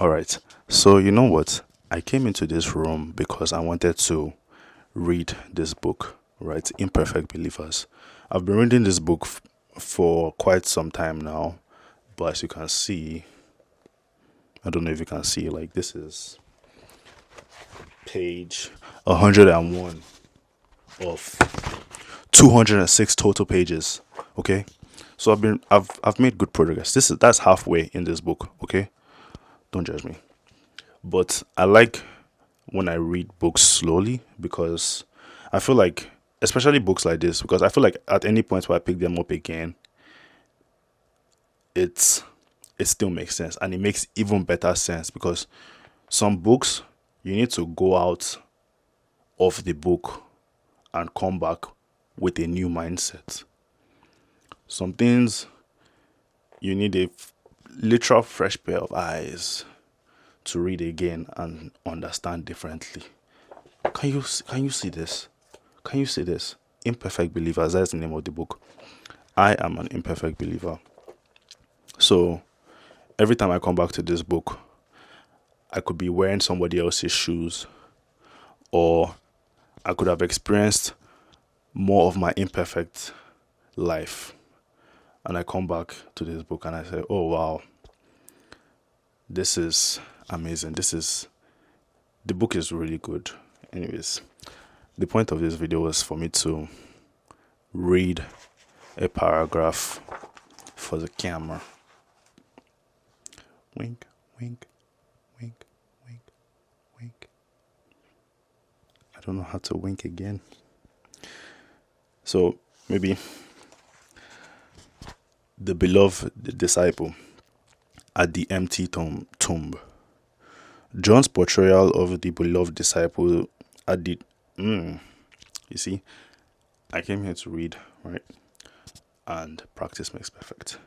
All right. So, you know what? I came into this room because I wanted to read this book, right? Imperfect Believers. I've been reading this book for quite some time now, but as you can see, I don't know if you can see, like, this is page 101 of 206 total pages. Okay. So I've made good progress. That's halfway in this book, okay? Don't judge me. But I like when I read books slowly because I feel like, especially books like this, because I feel like at any point where I pick them up again, it's it still makes sense, and it makes even better sense because some books you need to go out of the book and come back with a new mindset. Some things you need a literal fresh pair of eyes to read again and understand differently. Can you see this? Can you see this? Imperfect Believers, that's the name of the book. I am an imperfect believer. So every time I come back to this book, I could be wearing somebody else's shoes, or I could have experienced more of my imperfect life. And I come back to this book and I say, oh wow, this is amazing. The book is really good. Anyways, the point of this video was for me to read a paragraph for the camera. Wink, wink, wink, wink, wink. I don't know how to wink again. So maybe the beloved disciple at the empty tomb. John's portrayal of the beloved disciple at the you see, I came here to read, right? And practice makes perfect.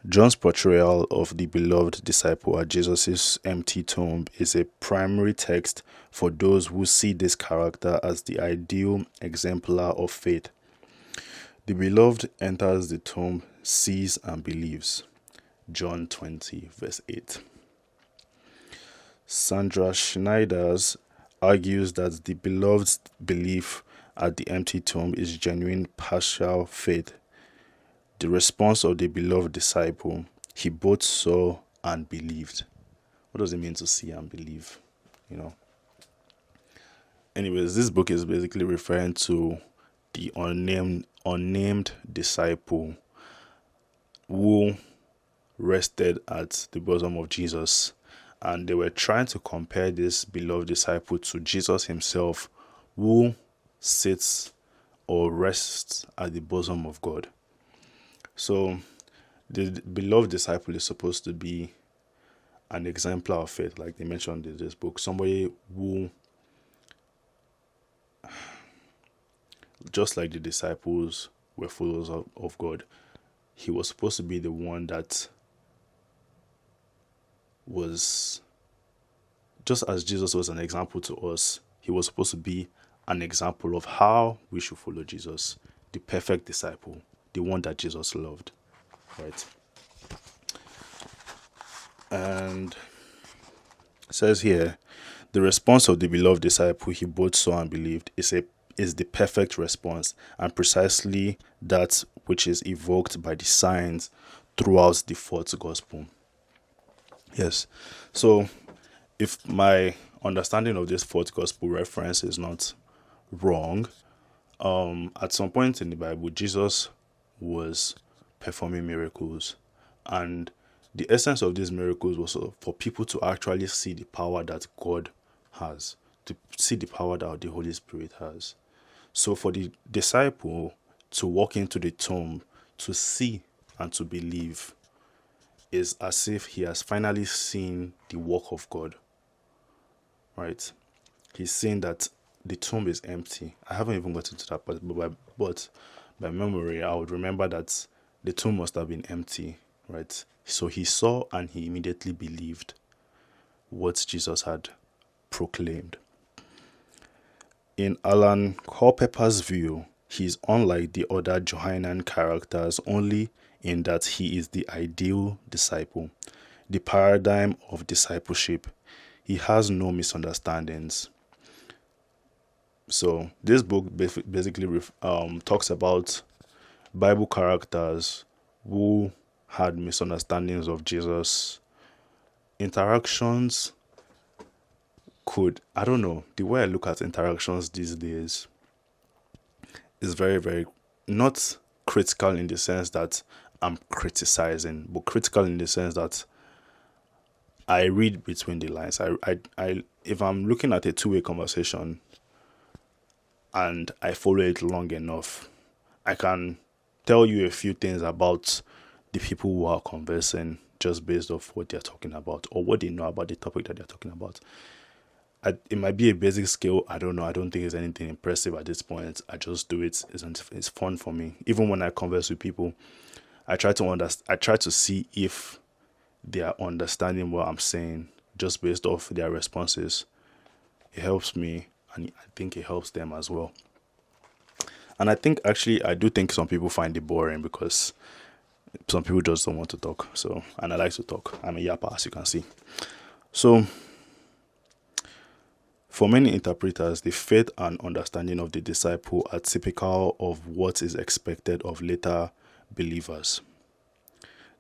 John's portrayal of the beloved disciple at Jesus' empty tomb is a primary text for those who see this character as the ideal exemplar of faith. The beloved enters the tomb, sees and believes. John 20, verse 8. Sandra Schneiders argues that the beloved's belief at the empty tomb is genuine partial faith. The response of the beloved disciple, he both saw and believed. What does it mean to see and believe? Anyways, this book is basically referring to the unnamed disciple who rested at the bosom of Jesus, and they were trying to compare this beloved disciple to Jesus himself, who sits or rests at the bosom of God. So the beloved disciple is supposed to be an exemplar of faith, like they mentioned in this book, somebody who, just like the disciples were followers of God, he was supposed to be the one that was, just as Jesus was an example to us, he was supposed to be an example of how we should follow Jesus, the perfect disciple, the one that Jesus loved, right? And it says here, the response of the beloved disciple he both saw and believed is the perfect response, and precisely that which is evoked by the signs throughout the fourth gospel. Yes. So if my understanding of this fourth gospel reference is not wrong, at some point in the Bible, Jesus was performing miracles, and the essence of these miracles was for people to actually see the power that God has, to see the power that the Holy Spirit has. So for the disciple to walk into the tomb, to see and to believe, is as if he has finally seen the work of God, right? He's saying that the tomb is empty. I haven't even gotten to that part, but by memory, I would remember that the tomb must have been empty, right? So he saw and he immediately believed what Jesus had proclaimed. In Alan Culpepper's view, he is unlike the other Johannine characters only in that he is the ideal disciple. the paradigm of discipleship. He has no misunderstandings. So this book basically talks about Bible characters who had misunderstandings of Jesus. Interactions I don't know, the way I look at interactions these days is very, very not critical in the sense that I'm criticizing, but critical in the sense that I read between the lines. If I'm looking at a two-way conversation and I follow it long enough, I can tell you a few things about the people who are conversing just based off what they're talking about or what they know about the topic that they're talking about. It might be a basic skill. I don't know. I don't think it's anything impressive at this point. I just do it. It's fun for me. Even when I converse with people, I try to see if they are understanding what I'm saying just based off their responses. It helps me, and I think it helps them as well. And I do think some people find it boring because some people just don't want to talk. So, and I like to talk. I'm a yapper, as you can see. So, for many interpreters, the faith and understanding of the disciple are typical of what is expected of later believers.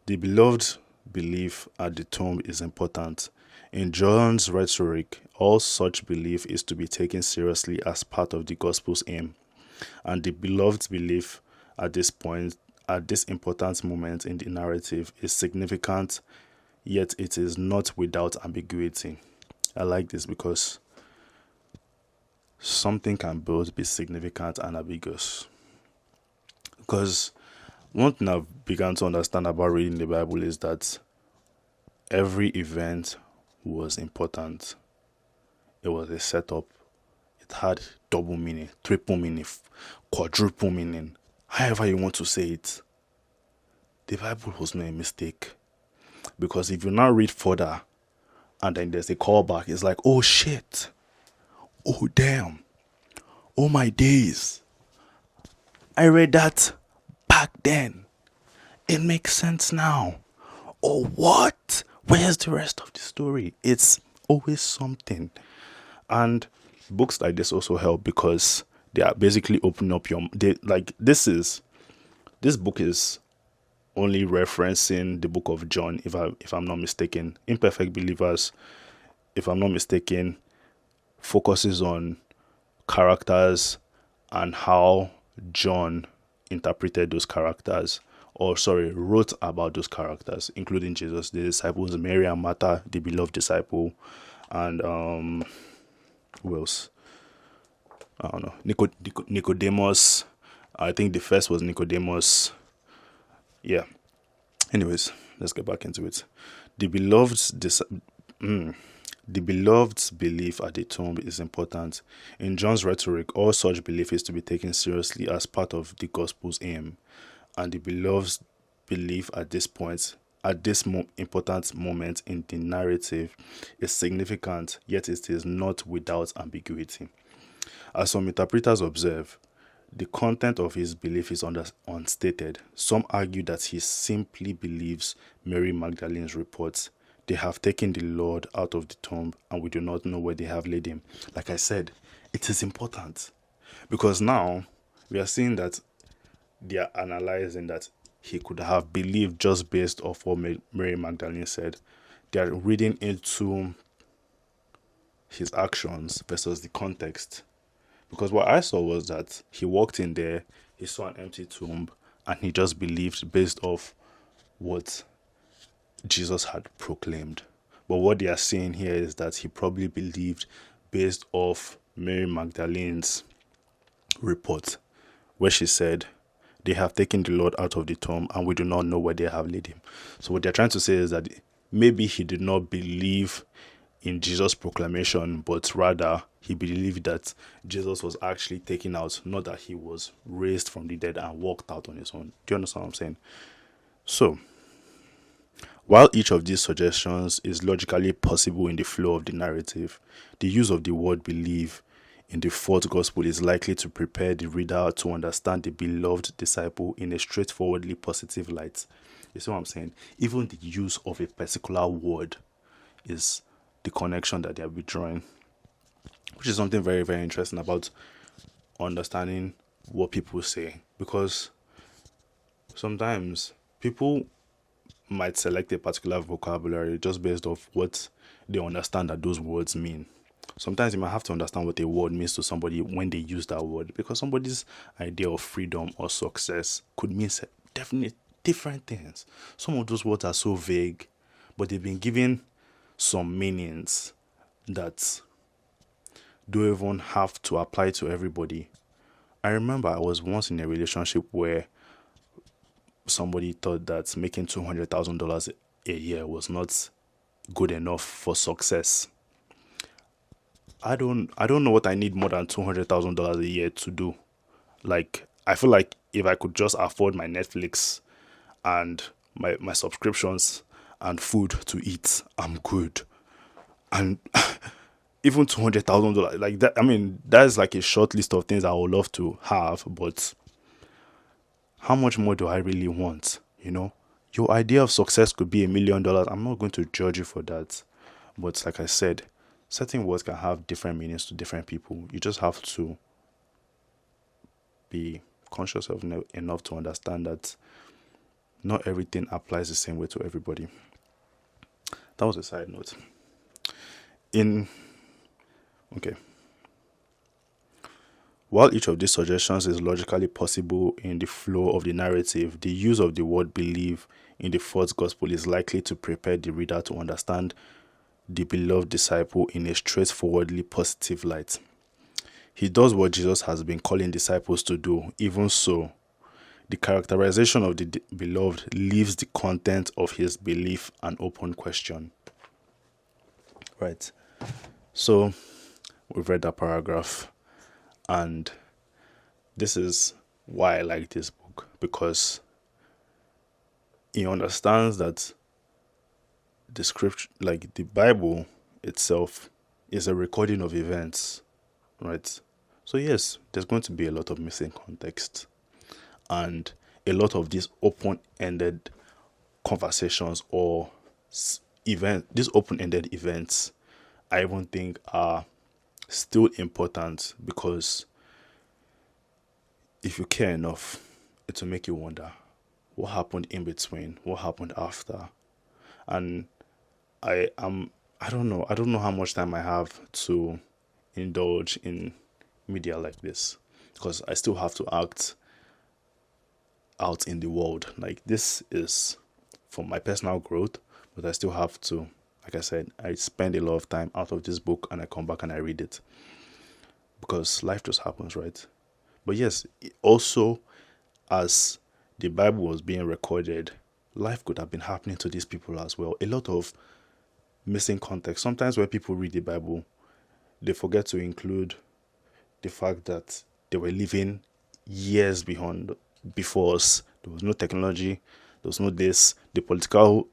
The beloved belief at the tomb is important. In John's rhetoric, all such belief is to be taken seriously as part of the gospel's aim, and the beloved's belief at this important moment in the narrative is significant, yet it is not without ambiguity. I like this because something can both be significant and ambiguous. Because one thing I've begun to understand about reading the Bible is that every event was important. It was a setup. It had double meaning, triple meaning, quadruple meaning, however you want to say it. The Bible was not a mistake. Because if you now read further and then there's a callback, it's like, oh shit. Oh damn. Oh my days. I read that back then. It makes sense now. Oh what? Where's the rest of the story? It's always something. And books like this also help because they are basically opening up this book is only referencing the book of John, if I'm not mistaken. Imperfect Believers, if I'm not mistaken, focuses on characters and how John interpreted those characters, wrote about those characters, including Jesus, the disciples, Mary and Martha, the beloved disciple, and who else? I don't know. Nicodemus. I think the first was Nicodemus. Yeah. Anyways, let's get back into it. The beloved's belief at the tomb is important. In John's rhetoric, all such belief is to be taken seriously as part of the gospel's aim, and the beloved's belief at this important moment in the narrative is significant, yet it is not without ambiguity. As some interpreters observe, the content of his belief is unstated. Some argue that he simply believes Mary Magdalene's reports. They have taken the Lord out of the tomb, and we do not know where they have laid him. Like I said, it is important. Because now, we are seeing that they are analyzing that he could have believed just based off what Mary Magdalene said. They are reading into his actions versus the context. Because what I saw was that he walked in there, he saw an empty tomb, and he just believed based off what Jesus had proclaimed. But what they are saying here is that he probably believed based off Mary Magdalene's report, where she said, they have taken the Lord out of the tomb and we do not know where they have laid him. So what they're trying to say is that maybe he did not believe in Jesus' proclamation, but rather he believed that Jesus was actually taken out, not that he was raised from the dead and walked out on his own. Do you understand what I'm saying? So, while each of these suggestions is logically possible in the flow of the narrative, the use of the word believe in the fourth gospel is likely to prepare the reader to understand the beloved disciple in a straightforwardly positive light. You see what I'm saying? Even the use of a particular word is the connection that they are withdrawing, which is something very, very interesting about understanding what people say. Because sometimes people might select a particular vocabulary just based off what they understand that those words mean. Sometimes you might have to understand what a word means to somebody when they use that word, because somebody's idea of freedom or success could mean definite different things. Some of those words are so vague, but they've been given some meanings that don't even have to apply to everybody. I remember I was once in a relationship where somebody thought that making $200,000 a year was not good enough for success. I don't know what I need more than $200,000 a year to do. Like, I feel like if I could just afford my Netflix and my subscriptions and food to eat, I'm good. And even $200,000, like that, I mean, that's like a short list of things I would love to have, but how much more do I really want? Your idea of success could be $1 million. I'm not going to judge you for that. But like I said, certain words can have different meanings to different people. You just have to be conscious of enough to understand that not everything applies the same way to everybody. That was a side note. Okay. While each of these suggestions is logically possible in the flow of the narrative, the use of the word believe in the fourth gospel is likely to prepare the reader to understand the beloved disciple in a straightforwardly positive light. He does what Jesus has been calling disciples to do. Even so, the characterization of the beloved leaves the content of his belief an open question. Right. So, we've read that paragraph, and this is why I like this book, because he understands that the scripture, like the Bible itself, is a recording of events, right? So yes, there's going to be a lot of missing context, and a lot of these open-ended conversations or these open-ended events, I even think are still important, because if you care enough, it will make you wonder what happened in between, what happened after. And I don't know how much time I have to indulge in media like this, because I still have to act out in the world. Like, this is for my personal growth, but I still have to, like I said, I spend a lot of time out of this book and I come back and I read it, because life just happens, right? But yes, also, as the Bible was being recorded, life could have been happening to these people as well. A lot of missing context. Sometimes when people read the Bible, they forget to include the fact that they were living years before us. There was no technology, there was no this. The political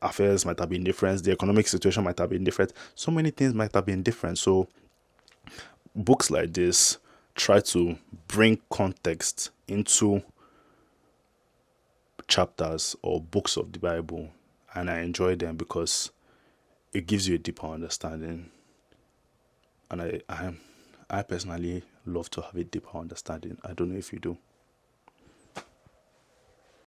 affairs might have been different, the economic situation might have been different, so many things might have been different. So books like this try to bring context into chapters or books of the Bible, and I enjoy them because it gives you a deeper understanding. And I personally love to have a deeper understanding. I don't know if you do.